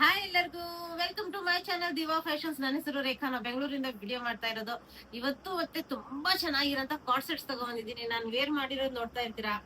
Hi ಎಲ್ಲರಿಗೂ, welcome to my channel Diva Fashions. ನನ್ನ ಹೆಸರು ರೇಖಾ. ನಾವು ಬೆಂಗಳೂರಿಂದ ವಿಡಿಯೋ ಮಾಡ್ತಾ ಇರೋದು. ಇವತ್ತು ಮತ್ತೆ ತುಂಬಾ ಚೆನ್ನಾಗಿರೋಂತ ಕಾರ್ಡ್ ಸೆಟ್ಸ್ ತಗೊಂಡಿದ್ದೀನಿ. ನಾನು ವೇರ್ ಮಾಡಿರೋದು ನೋಡ್ತಾ ಇರ್ತೀರಾ.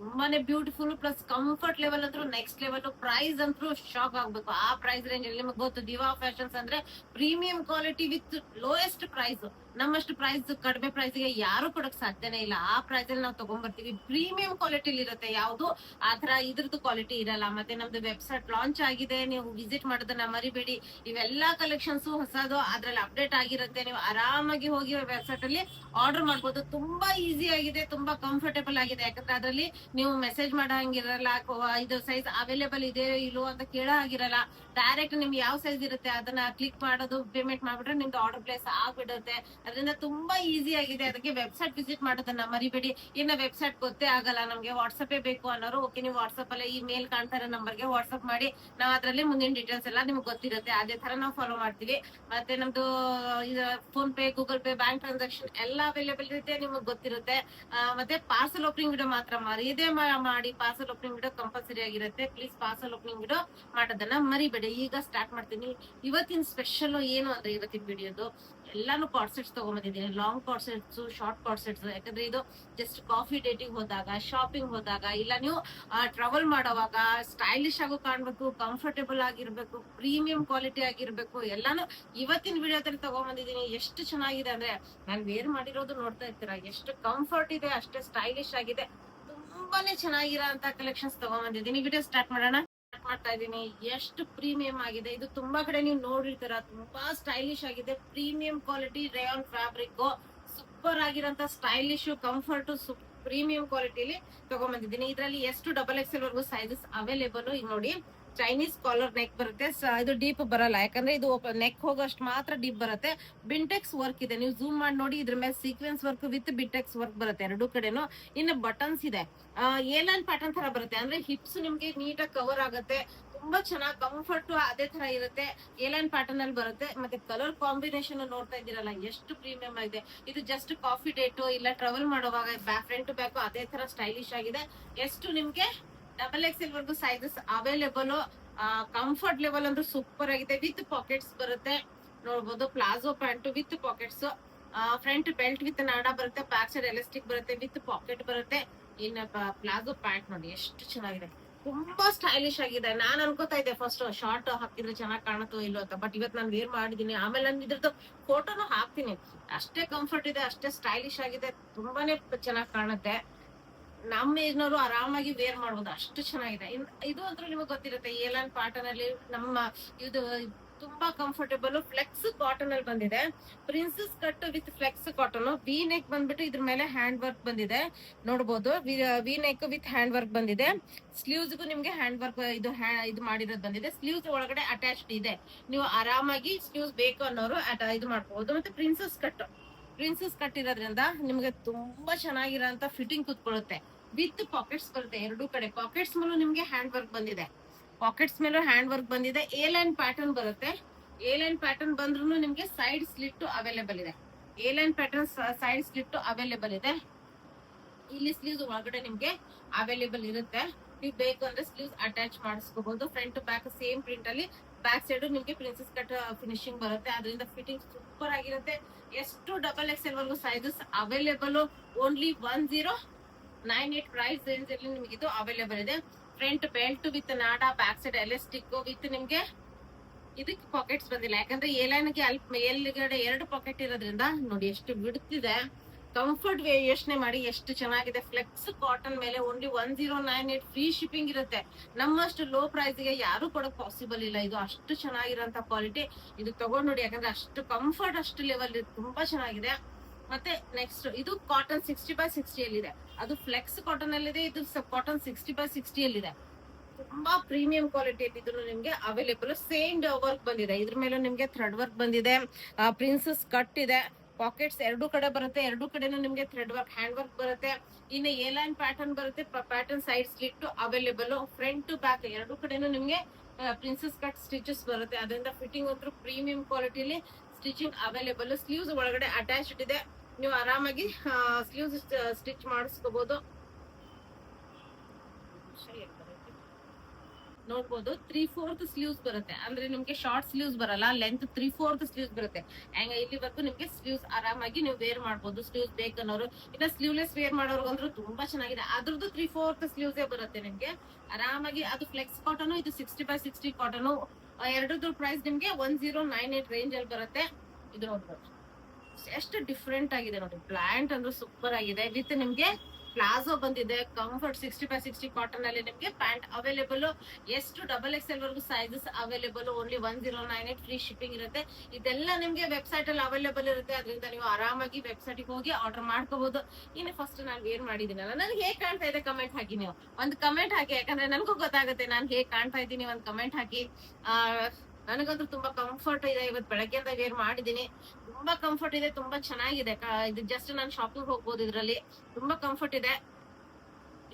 ತುಂಬಾನೇ ಬ್ಯೂಟಿಫುಲ್ ಪ್ಲಸ್ ಕಂಫರ್ಟ್ ಲೆವೆಲ್ ಅಂತೂ ನೆಕ್ಸ್ಟ್ ಲೆವೆಲ್. ಪ್ರೈಸ್ ಅಂತೂ ಶಾಕ್ ಆಗ್ಬೇಕು. ಆ ಪ್ರೈಸ್ ರೇಂಜ್ ಅಲ್ಲಿ ನಿಮಗೆ ಗೊತ್ತು, ದಿವಾ ಫ್ಯಾಷನ್ಸ್ ಅಂದ್ರೆ premium quality with lowest price. ನಮ್ಮಷ್ಟು ಪ್ರೈಸ್ ಕಡಿಮೆ ಪ್ರೈಸ್ ಗೆ ಯಾರು ಕೊಡಕ್ ಸಾಧ್ಯನೇ ಇಲ್ಲ. ಆ ಪ್ರೈಸ್ ಅಲ್ಲಿ ನಾವು ತಗೊಂಡ್ಬರ್ತೀವಿ. ಪ್ರೀಮಿಯಂ ಕ್ವಾಲಿಟಿಲಿ ಇರುತ್ತೆ. ಯಾವುದು ಆತರ ಇದ್ರದ್ದು ಕ್ವಾಲಿಟಿ ಇರಲ್ಲ. ಮತ್ತೆ ನಮ್ದು ವೆಬ್ಸೈಟ್ ಲಾಂಚ್ ಆಗಿದೆ, ನೀವು ವಿಸಿಟ್ ಮಾಡೋದನ್ನ ಮರಿಬೇಡಿ. ಇವೆಲ್ಲಾ ಕಲೆಕ್ಷನ್ಸ್ ಹೊಸದು, ಅದ್ರಲ್ಲಿ ಅಪ್ಡೇಟ್ ಆಗಿರುತ್ತೆ. ನೀವು ಆರಾಮಾಗಿ ಹೋಗಿ ವೆಬ್ಸೈಟ್ ಅಲ್ಲಿ ಆರ್ಡರ್ ಮಾಡ್ಬೋದು. ತುಂಬಾ ಈಸಿ ಆಗಿದೆ, ತುಂಬಾ ಕಂಫರ್ಟೇಬಲ್ ಆಗಿದೆ. ಯಾಕಂದ್ರೆ ಅದರಲ್ಲಿ ನೀವು ಮೆಸೇಜ್ ಮಾಡೋ ಹಂಗಿರಲ್ಲ, ಇದು ಸೈಜ್ ಅವೈಲೇಬಲ್ ಇದೆ ಇಲ್ಲೋ ಅಂತ ಕೇಳೋ ಹಾಗಿರಲ್ಲ. ಡೈರೆಕ್ಟ್ ನಿಮ್ಗೆ ಯಾವ ಸೈಜ್ ಇರುತ್ತೆ ಅದನ್ನ ಕ್ಲಿಕ್ ಮಾಡೋದು, ಪೇಮೆಂಟ್ ಮಾಡ್ಬಿಟ್ರೆ ನಿಮ್ದು ಆರ್ಡರ್ ಪ್ಲೇಸ್ ಆಗ್ಬಿಡುತ್ತೆ. ಅದರಿಂದ ತುಂಬಾ ಈಸಿ ಆಗಿದೆ. ಅದಕ್ಕೆ ವೆಬ್ಸೈಟ್ ವಿಸಿಟ್ ಮಾಡೋದನ್ನ ಮರಿಬೇಡಿ. ಇನ್ನು ವೆಬ್ಸೈಟ್ ಗೊತ್ತೇ ಆಗಲ್ಲ ನಮ್ಗೆ, ವಾಟ್ಸ್ಆಪ್ ಬೇಕು ಅನ್ನೋರು ಓಕೆ, ನೀವು ವಾಟ್ಸ್ಆಪ್ ಅಲ್ಲೇ ಈ ಮೇಲ್ ಕಾಣ್ತಾರೆ ನಂಬರ್ಗೆ ವಾಟ್ಸ್ಆಪ್ ಮಾಡಿ. ನಾವ್ ಅದ್ರಲ್ಲಿ ಮುಂದಿನ ಡೀಟೇಲ್ಸ್ ಎಲ್ಲ ನಿಮ್ಗೆ ಗೊತ್ತಿರುತ್ತೆ. ಅದೇ ತರ ನಾವು ಫಾಲೋ ಮಾಡ್ತೀವಿ. ಮತ್ತೆ ನಮ್ದು phone pay, Google pay, bank transaction ಎಲ್ಲ ಅವೈಲೇಬಲ್ ಇರುತ್ತೆ, ನಿಮಗೆ ಗೊತ್ತಿರುತ್ತೆ. ಮತ್ತೆ ಪಾರ್ಸಲ್ ಓಪನಿಂಗ್ ವಿಡಿಯೋ ಮಾತ್ರ ಮರೀದೇ ಮಾಡಿ. ಪಾರ್ಸಲ್ ಓಪನಿಂಗ್ ವಿಡಿಯೋ ಕಂಪಲ್ಸರಿ ಆಗಿರುತ್ತೆ. ಪ್ಲೀಸ್ ಪಾರ್ಸಲ್ ಓಪನಿಂಗ್ ವಿಡಿಯೋ ಮಾಡೋದನ್ನ ಮರಿಬೇಡಿ. ಈಗ ಸ್ಟಾರ್ಟ್ ಮಾಡ್ತೀನಿ. ಇವತ್ತಿನ ಸ್ಪೆಷಲ್ ಏನು ಅಂದ್ರೆ, ಇವತ್ತಿನ ವಿಡಿಯೋದು ಎಲ್ಲಾನು ಕಾರ್ಡ್ ಸೆಟ್ಸ್ ತಗೊಂಡ್ಬಂದಿದ್ದೀನಿ. Long card sets, short card sets. ಯಾಕಂದ್ರೆ ಇದು ಜಸ್ಟ್ ಕಾಫಿ ಡೇಟಿಂಗ್ ಹೋದಾಗ, ಶಾಪಿಂಗ್ ಹೋದಾಗ, ಇಲ್ಲ ನೀವು ಟ್ರಾವೆಲ್ ಮಾಡೋವಾಗ ಸ್ಟೈಲಿಶ್ ಆಗು ಕಾಣ್ಬೇಕು, ಕಂಫರ್ಟೇಬಲ್ ಆಗಿರ್ಬೇಕು, ಪ್ರೀಮಿಯಂ ಕ್ವಾಲಿಟಿ ಆಗಿರ್ಬೇಕು, ಎಲ್ಲಾನು ಇವತ್ತಿನ ವಿಡಿಯೋದಲ್ಲಿ ತಗೊಂಡ್ಬಂದಿದ್ದೀನಿ. ಎಷ್ಟು ಚೆನ್ನಾಗಿದೆ ಅಂದ್ರೆ, ನಾನು ವೇರ್ ಮಾಡಿರೋದು ನೋಡ್ತಾ ಇರ್ತೀರಾ, ಎಷ್ಟು ಕಂಫರ್ಟ್ ಇದೆ, ಅಷ್ಟೇ ಸ್ಟೈಲಿಶ್ ಆಗಿದೆ. ತುಂಬಾನೇ ಚೆನ್ನಾಗಿರೋ ಅಂತ ಕಲೆಕ್ಷನ್ಸ್ ತಗೊಂಡ್ಬಂದಿದ್ದೀನಿ. ವಿಡಿಯೋ ಸ್ಟಾರ್ಟ್ ಮಾಡೋಣ. ಮಾಡ್ತಾ ಇದೀನಿ. ಎಷ್ಟು ಪ್ರೀಮಿಯಂ ಆಗಿದೆ ಇದು. ತುಂಬಾ ಕಡೆ ನೀವು ನೋಡಿರ್ತೀರ, ತುಂಬಾ ಸ್ಟೈಲಿಶ್ ಆಗಿದೆ. Premium quality rayon fabric, super ಆಗಿರೋಂತ ಸ್ಟೈಲಿಶ್, ಕಂಫರ್ಟ್, ಪ್ರೀಮಿಯಂ ಕ್ವಾಲಿಟಿಲಿ ತಗೊಂಡ್ಬಂದಿದ್ದೀನಿ. ಇದರಲ್ಲಿ ಎಷ್ಟು ಡಬಲ್ ಎಕ್ಸೆಲ್ ವರ್ಗು ಸೈಜಸ್ ಅವೈಲೇಬಲ್. ಈಗ ನೋಡಿ, ಚೈನೀಸ್ ಕಾಲರ್ ನೆಕ್ ಬರುತ್ತೆ. ಇದು ಡೀಪ್ ಬರಲ್ಲ, ಯಾಕಂದ್ರೆ ಇದು ನೆಕ್ ಹೋಗೋಷ್ಟು ಮಾತ್ರ ಡೀಪ್ ಬರುತ್ತೆ. ಬಿಂಟೆಕ್ಸ್ ವರ್ಕ್ ಇದೆ, ನೀವು ಝೂಮ್ ಮಾಡಿ ನೋಡಿ. ಇದ್ರ ಮೇಲೆ ಸೀಕ್ವೆನ್ಸ್ ವರ್ಕ್ ವಿತ್ ಬಿಂಟೆಕ್ಸ್ ವರ್ಕ್ ಬರುತ್ತೆ ಎರಡು ಕಡೆನು. ಇನ್ನು ಬಟನ್ಸ್ ಇದೆ, ಏಲೈನ್ ಪ್ಯಾಟರ್ನ್ ತರ ಬರುತ್ತೆ. ಅಂದ್ರೆ ಹಿಪ್ಸ್ ನಿಮ್ಗೆ ನೀಟಾಗಿ ಕವರ್ ಆಗುತ್ತೆ. ತುಂಬಾ ಚೆನ್ನಾಗಿ ಕಂಫರ್ಟ್ ಅದೇ ತರ ಇರುತ್ತೆ. ಏಲೈನ್ ಪ್ಯಾಟರ್ನ್ ಅಲ್ಲಿ ಬರುತ್ತೆ. ಮತ್ತೆ ಕಲರ್ ಕಾಂಬಿನೇಷನ್ ನೋಡ್ತಾ ಇದ್ದೀರಲ್ಲ, ಎಷ್ಟು ಪ್ರೀಮಿಯಂ ಆಗಿದೆ. ಇದು ಜಸ್ಟ್ ಕಾಫಿ ಡೇಟು ಇಲ್ಲ ಟ್ರಾವೆಲ್ ಮಾಡುವಾಗ ಫ್ರಂಟ್ ಟು ಬ್ಯಾಕ್ ಅದೇ ತರ ಸ್ಟೈಲಿಶ್ ಆಗಿದೆ. ಎಷ್ಟು ನಿಮ್ಗೆ ಡಬಲ್ ಎಕ್ಸೆಲ್ ವರ್ಗು ಸೈಜಸ್ ಅವೈಲೇಬಲ್. ಕಂಫರ್ಟ್ ಲೆವೆಲ್ ಅಂದ್ರೆ ಸೂಪರ್ ಆಗಿದೆ. ವಿತ್ ಪಾಕೆಟ್ಸ್ ಬರುತ್ತೆ, ನೋಡ್ಬೋದು. Palazzo pant with pockets, front belt with ನಾಡ ಬರುತ್ತೆ, ಬ್ಯಾಕ್ ಸೈಡ್ ಎಲಾಸ್ಟಿಕ್ ಬರುತ್ತೆ, ವಿತ್ ಪಾಕೆಟ್ ಬರುತ್ತೆ. ಇನ್ನ ಪ್ಲಾಜೋ ಪ್ಯಾಂಟ್ ನೋಡಿ ಎಷ್ಟು ಚೆನ್ನಾಗಿದೆ, ತುಂಬಾ ಸ್ಟೈಲಿಶ್ ಆಗಿದೆ. ನಾನ್ ಅನ್ಕೋತಾ ಇದ್ದೆ ಫಸ್ಟ್ ಶಾರ್ಟ್ ಹಾಕಿದ್ರೆ ಚೆನ್ನಾಗಿ ಕಾಣುತ್ತೋ ಇಲ್ಲೋ ಅಂತ, ಬಟ್ ಇವತ್ತು ನಾನು ವೇರ್ ಮಾಡಿದೀನಿ. ಆಮೇಲೆ ನಾನು ಇದ್ರದ್ದು ಫೋಟೋನು ಹಾಕ್ತೀನಿ. ಅಷ್ಟೇ ಕಂಫರ್ಟ್ ಇದೆ, ಅಷ್ಟೇ ಸ್ಟೈಲಿಶ್ ಆಗಿದೆ, ತುಂಬಾನೇ ಚೆನ್ನಾಗಿ ಕಾಣುತ್ತೆ. ನಮ್ಮ ಏಜ್ನವರು ಆರಾಮಾಗಿ ವೇರ್ ಮಾಡ್ಬೋದು, ಅಷ್ಟು ಚೆನ್ನಾಗಿದೆ. ಇದು ಅಂತೂ ನಿಮಗೆ ಗೊತ್ತಿರುತ್ತೆ, ಏಲನ್ ಪ್ಯಾಟರ್ನ್ ಅಲ್ಲಿ ನಮ್ಮ ಇದು ತುಂಬಾ ಕಂಫರ್ಟೇಬಲ್. ಫ್ಲೆಕ್ಸ್ ಕಾಟನ್ ಅಲ್ಲಿ ಬಂದಿದೆ, princess cut with flex cotton. V neck ಬಂದ್ಬಿಟ್ಟು ಇದ್ರ ಮೇಲೆ ಹ್ಯಾಂಡ್ ವರ್ಕ್ ಬಂದಿದೆ, ನೋಡಬಹುದು. V neck with hand work ಬಂದಿದೆ. ಸ್ಲೀವ್ಸ್ಗೂ ನಿಮ್ಗೆ ಹ್ಯಾಂಡ್ ವರ್ಕ್ ಇದು ಮಾಡಿರೋದು ಬಂದಿದೆ. ಸ್ಲೀವ್ಸ್ ಒಳಗಡೆ ಅಟ್ಯಾಚ್ಡ್ ಇದೆ, ನೀವು ಆರಾಮಾಗಿ ಸ್ಲೀವ್ಸ್ ಬೇಕು ಅನ್ನೋರು ಇದು ಮಾಡ್ಕೋಬಹುದು. ಮತ್ತೆ ಪ್ರಿನ್ಸಸ್ ಕಟ್ ಇರೋದ್ರಿಂದ ನಿಮ್ಗೆ ತುಂಬಾ ಚೆನ್ನಾಗಿರೋಂತ ಫಿಟ್ಟಿಂಗ್ ಕುತ್ಕೊಳ್ಳುತ್ತೆ. ವಿತ್ ಪಾಕೆಟ್ಸ್ ಬರುತ್ತೆ ಎರಡು ಕಡೆ. ಪಾಕೆಟ್ಸ್ ಮೇಲೂ ನಿಮ್ಗೆ ಹ್ಯಾಂಡ್ ವರ್ಕ್ ಬಂದಿದೆ, ಪಾಕೆಟ್ಸ್ ಮೇಲೂ ಹ್ಯಾಂಡ್ ವರ್ಕ್ ಬಂದಿದೆ. ಎ ಲೈನ್ ಪ್ಯಾಟರ್ನ್ ಬರುತ್ತೆ. ಎ ಲೈನ್ ಪ್ಯಾಟರ್ನ್ ಬಂದ್ರೂ ನಿಮ್ಗೆ ಸೈಡ್ ಸ್ಲಿಟ್ ಅವೈಲೇಬಲ್ ಇದೆ. A line pattern side slit available ಇದೆ. ಇಲ್ಲಿ ಸ್ಲೀವ್ಸ್ ಒಳಗಡೆ ನಿಮ್ಗೆ ಅವೈಲೇಬಲ್ ಇರುತ್ತೆ. ನೀವು ಬೇಕು ಅಂದ್ರೆ ಸ್ಲೀವ್ಸ್ ಅಟ್ಯಾಚ್ ಮಾಡಿಸ್ಕೋಬಹುದು. Front to back same print ಅಲ್ಲಿ. ಬ್ಯಾಕ್ ಸೈಡ್ ನಿಮ್ಗೆ ಪ್ರಿನ್ಸಸ್ ಕಟ್ ಫಿನಿಶಿಂಗ್ ಬರುತ್ತೆ, ಅದರಿಂದ ಫಿಟ್ಟಿಂಗ್ ಸೂಪರ್ ಆಗಿರುತ್ತೆ. ಎಷ್ಟು ಡಬಲ್ ಎಕ್ಸೆಲ್ ವರ್ಗು sizes available. Only 1098 price range ಅಲ್ಲಿ ನಿಮ್ಗೆ ಇದು ಅವೈಲೇಬಲ್ ಇದೆ. ಫ್ರಂಟ್ ಬೆಲ್ಟ್ ವಿತ್ ನಾಡ, ಬ್ಯಾಕ್ ಸೈಡ್ ಎಲಾಸ್ಟಿಕ್ ವಿತ್ ನಿಮ್ಗೆ ಇದಕ್ಕೆ ಪಾಕೆಟ್ಸ್ ಬಂದಿಲ್ಲ, ಯಾಕಂದ್ರೆ ಏಲೈನ್ಗೆ ಮೇಲ್ಗಡೆ 2 ಪಾಕೆಟ್ ಇರೋದ್ರಿಂದ ನೋಡಿ ಎಷ್ಟು ಬಿಡುತ್ತಿದೆ. ಕಂಫರ್ಟ್ ಯೋಚನೆ ಮಾಡಿ ಎಷ್ಟು ಚೆನ್ನಾಗಿದೆ. ಫ್ಲೆಕ್ಸ್ ಕಾಟನ್ ಮೇಲೆ ಓನ್ಲಿ 1098 ಫ್ರೀ ಶಿಪ್ಪಿಂಗ್ ಇರುತ್ತೆ. ನಮ್ಮಷ್ಟು ಲೋ ಪ್ರೈಸ್ ಗೆ ಯಾರು ಕೊಡಕ್ ಪಾಸಿಬಲ್ ಇಲ್ಲ. ಇದು ಅಷ್ಟು ಚೆನ್ನಾಗಿರೋಂತ ಕ್ವಾಲಿಟಿ. ಇದು ತಗೊಂಡ್ ನೋಡಿ, ಯಾಕಂದ್ರೆ ಅಷ್ಟು ಕಂಫರ್ಟ್, ಅಷ್ಟು ಲೆವೆಲ್ ತುಂಬಾ ಚೆನ್ನಾಗಿದೆ. ಮತ್ತೆ ನೆಕ್ಸ್ಟ್ ಇದು ಕಾಟನ್ 60x60 ಅಲ್ಲಿ ಇದೆ. ಅದು ಫ್ಲೆಕ್ಸ್ ಕಾಟನ್ ಅಲ್ಲಿ ಇದೆ, ಇದು ಕಾಟನ್ 60x60 ಅಲ್ಲಿ ಇದೆ. ತುಂಬಾ ಪ್ರೀಮಿಯಂ ಕ್ವಾಲಿಟಿ ಇದ್ರು ನಿಮ್ಗೆ ಅವೈಲೇಬಲ್. ಸೇಮ್ ವರ್ಕ್ ಬಂದಿದೆ, ಇದ್ರ ಮೇಲೆ ನಿಮ್ಗೆ ಥ್ರೆಡ್ ವರ್ಕ್ ಬಂದಿದೆ. ಪ್ರಿನ್ಸಸ್ ಕಟ್ ಇದೆ, ಪಾಕೆಟ್ಸ್ ಎರಡು ಕಡೆ ಬರುತ್ತೆ. ಎರಡು ಕಡೆನೂ ನಿಮ್ಗೆ ಥ್ರೆಡ್ ವರ್ಕ್, ಹ್ಯಾಂಡ್ ವರ್ಕ್ ಬರುತ್ತೆ. ಇನ್ನು ಎ ಲೈನ್ ಪ್ಯಾಟರ್ನ್ ಬರುತ್ತೆ, pattern side slit available. Front to back ಎರಡು ಕಡೆನೂ ನಿಮ್ಗೆ ಪ್ರಿನ್ಸಸ್ ಕಟ್ ಸ್ಟಿಚಸ್ ಬರುತ್ತೆ. ಅದರಿಂದ ಫಿಟ್ಟಿಂಗ್ ಅಂತೂ ಪ್ರೀಮಿಯಂ ಕ್ವಾಲಿಟಿಲಿ ಸ್ಟಿಚಿಂಗ್ ಅವೈಲೇಬಲ್. ಸ್ಲೀವ್ಸ್ ಒಳಗಡೆ ಅಟ್ಯಾಚ್ಡ್ ಇದೆ, ನೀವು ಆರಾಮಾಗಿ ಸ್ಲೀವ್ಸ್ ಸ್ಟಿಚ್ ಮಾಡಿಸ್ಕೋಬಹುದು. ನೋಡ್ಬೋದು 3/4 ಸ್ಲೀವ್ಸ್ ಬರುತ್ತೆ. ಅಂದ್ರೆ ನಿಮ್ಗೆ ಶಾರ್ಟ್ ಸ್ಲೀವ್ಸ್ ಬರಲ್ಲ, ಲೆಂತ್ 3/4 ಸ್ಲೀವ್ಸ್ ಬರುತ್ತೆ. ಹಂಗ ಇಲ್ಲಿವರೆಗೂ ನಿಮ್ಗೆ ಸ್ಲೀವ್ಸ್ ಆರಾಮಾಗಿ ನೀವು ವೇರ್ ಮಾಡ್ಬೋದು. ಸ್ಲೀವ್ಸ್ ಬೇಕನ್ನೋರು, ಇನ್ನ ಸ್ಲೀವ್ಲೆಸ್ ವೇರ್ ಮಾಡೋರ್ಗಂದ್ರೂ ತುಂಬಾ ಚೆನ್ನಾಗಿದೆ. ಅದ್ರದ್ದು 3/4 ಸ್ಲೀವ್ಸ್ ಬರುತ್ತೆ ನಿಮ್ಗೆ ಆರಾಮಾಗಿ. ಅದು ಫ್ಲೆಕ್ಸ್ ಕಾಟನ್, ಇದು 60x60 ಕಾಟನ್. ಎರಡದ್ದು ಪ್ರೈಸ್ ನಿಮ್ಗೆ 1098 ರೇಂಜ್ ಅಲ್ಲಿ ಬರುತ್ತೆ. ಇದು ನೋಡ್ಬೋದು ಎಷ್ಟು ಡಿಫ್ರೆಂಟ್ ಆಗಿದೆ ನೋಡಿ. ಪ್ಲಾಂಟ್ ಅಂದ್ರೆ ಸೂಪರ್ ಆಗಿದೆ. ವಿತ್ ನಿಮ್ಗೆ ಪ್ಲಾಜೋ ಬಂದಿದೆ. ಕಂಫರ್ಟ್ 60x60 ಕಾಟನ್ ಅಲ್ಲಿ ನಿಮ್ಗೆ ಪ್ಯಾಂಟ್ ಅವೈಲೇಬಲ್. ಎಷ್ಟು XXL ವರೆಗೂ sizes available. Only 1098 free shipping ಇರುತ್ತೆ. ಇದೆಲ್ಲ ನಿಮ್ಗೆ ವೆಬ್ಸೈಟ್ ಅಲ್ಲಿ ಅವೈಲೇಬಲ್ ಇರುತ್ತೆ. ಅದರಿಂದ ನೀವು ಆರಾಮಾಗಿ ವೆಬ್ಸೈಟ್ ಹೋಗಿ ಆರ್ಡರ್ ಮಾಡ್ಕೋಬಹುದು. ಇನ್ನು ಫಸ್ಟ್ ನಾನು ವೇರ್ ಮಾಡಿದ್ದೀನಲ್ಲ, ನನಗೆ ಹೇಗ್ ಕಾಣ್ತಾ ಇದೆ ಕಮೆಂಟ್ ಹಾಕಿ. ನೀವು ಒಂದು ಕಮೆಂಟ್ ಹಾಕಿ, ಯಾಕಂದ್ರೆ ನನಗೂ ಗೊತ್ತಾಗುತ್ತೆ ನಾನು ಹೇಗ್ ಕಾಣ್ತಾ ಇದ್ದೀನಿ. ಒಂದು ಕಮೆಂಟ್ ಹಾಕಿ. ನನಗಂತೂ ತುಂಬಾ ಕಂಫರ್ಟ್ ಇದೆ. ಇವತ್ತು ಬೆಳಗ್ಗೆಯಿಂದ ವೇರ್ ಮಾಡಿದೀನಿ. ತುಂಬಾ ಕಂಫರ್ಟ್ ಇದೆ, ತುಂಬಾ ಚೆನ್ನಾಗಿದೆ. ಇದು ಜಸ್ಟ್ ನಾನು ಶಾಪಿಂಗ್ ಹೋಗ್ಬೋದು. ಇದ್ರಲ್ಲಿ ತುಂಬಾ ಕಂಫರ್ಟ್ ಇದೆ.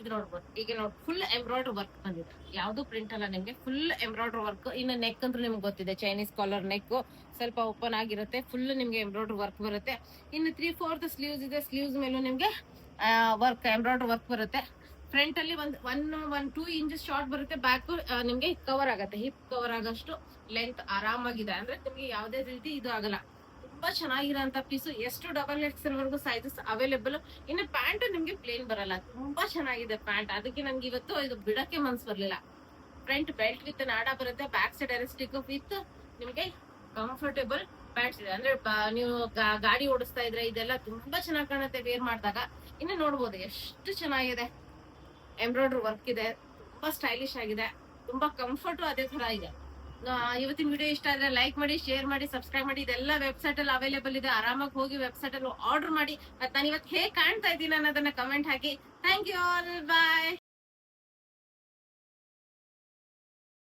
ಇದು ನೋಡ್ಬೋದು. ಈಗ ನೋಡಿ ಫುಲ್ ಎಂಬ್ರಾಯ್ಡ್ರಿ ವರ್ಕ್ ಬಂದಿದೆ. ಯಾವ್ದು ಪ್ರಿಂಟ್ ಅಲ್ಲ, ನಿಮ್ಗೆ ಫುಲ್ ಎಂಬ್ರಾಯ್ಡ್ರಿ ವರ್ಕ್. ಇನ್ನು ನೆಕ್ ಅಂತೂ ನಿಮ್ಗೆ ಗೊತ್ತಿದೆ, ಚೈನೀಸ್ ಕಾಲರ್ ನೆಕ್, ಸ್ವಲ್ಪ ಓಪನ್ ಆಗಿರುತ್ತೆ. ಫುಲ್ ನಿಮ್ಗೆ ಎಂಬ್ರಾಯ್ಡ್ರಿ ವರ್ಕ್ ಬರುತ್ತೆ. ಇನ್ನು 3/4 ಸ್ಲೀವ್ಸ್ ಇದೆ. ಸ್ಲೀವ್ಸ್ ಮೇಲೂ ನಿಮ್ಗೆ ವರ್ಕ್, ಎಂಬ್ರಾಯ್ಡ್ರಿ ವರ್ಕ್ ಬರುತ್ತೆ. ಫ್ರಂಟ್ ಅಲ್ಲಿ ಒಂದ್ 2 ಇಂಚಸ್ ಶಾರ್ಟ್ ಬರುತ್ತೆ. ಬ್ಯಾಕ್ ನಿಮ್ಗೆ ಕವರ್ ಆಗತ್ತೆ, ಹಿಪ್ ಕವರ್ ಆಗಷ್ಟು ಲೆಂತ್ ಆರಾಮಾಗಿದೆ. ಅಂದ್ರೆ ನಿಮ್ಗೆ ಯಾವ್ದೇ ರೀತಿ ಇದು ಆಗಲ್ಲ. ತುಂಬಾ ಚೆನ್ನಾಗಿರೋಂತ ಪೀಸು. ಎಷ್ಟು XXL ವರೆಗೂ ಸೈಜಸ್ ಅವೈಲೇಬಲ್. ಇನ್ನು ಪ್ಯಾಂಟ್ ನಿಮ್ಗೆ ಪ್ಲೇನ್ ಬರಲ್ಲ. ತುಂಬಾ ಚೆನ್ನಾಗಿದೆ ಪ್ಯಾಂಟ್. ಅದಕ್ಕೆ ನನ್ಗೆ ಇವತ್ತು ಇದು ಬಿಡಕ್ಕೆ ಮನ್ಸ್ ಬರ್ಲಿಲ್ಲ. ಫ್ರಂಟ್ ಬೆಲ್ಟ್ ವಿತ್ ನಾಡ ಬರುತ್ತೆ. ಬ್ಯಾಕ್ ಸೈಡ್ ಎಲಾಸ್ಟಿಕ್ ವಿತ್ ನಿಮ್ಗೆ ಕಂಫರ್ಟೇಬಲ್ ಪ್ಯಾಂಟ್ಸ್ ಇದೆ. ಅಂದ್ರೆ ನೀವು ಗಾಡಿ ಓಡಿಸ್ತಾ ಇದ್ರೆ ಇದೆಲ್ಲ ತುಂಬಾ ಚೆನ್ನಾಗಿ ಕಾಣುತ್ತೆ ವೇರ್ ಮಾಡಿದಾಗ. ಇನ್ನು ನೋಡ್ಬೋದು ಎಷ್ಟು ಚೆನ್ನಾಗಿದೆ. ಎಂಬ್ರಾಯ್ಡ್ರಿ ವರ್ಕ್ ಇದೆ. ತುಂಬಾ ಸ್ಟೈಲಿಶ್ ಆಗಿದೆ. ತುಂಬಾ ಕಂಫರ್ಟ್ ಅದೇ ತರ ಇದೆ. ಇವತ್ತಿನ ವಿಡಿಯೋ ಇಷ್ಟ ಆದ್ರೆ ಲೈಕ್ ಮಾಡಿ, ಶೇರ್ ಮಾಡಿ, ಸಬ್ಸ್ಕ್ರೈಬ್ ಮಾಡಿ. ಇದೆಲ್ಲ ವೆಬ್ಸೈಟ್ ಅಲ್ಲಿ ಅವೈಲೇಬಲ್ ಇದೆ. ಆರಾಮಾಗಿ ಹೋಗಿ ವೆಬ್ಸೈಟ್ ಅಲ್ಲಿ ಆರ್ಡರ್ ಮಾಡಿ. ಮತ್ತೆ ನಾನು ಇವತ್ತು ಹೇಗೆ ಕಾಣ್ತಾ ಇದ್ದೀನಿ ಅನ್ನೋದನ್ನ ಕಮೆಂಟ್ ಹಾಕಿ. Thank you all, bye.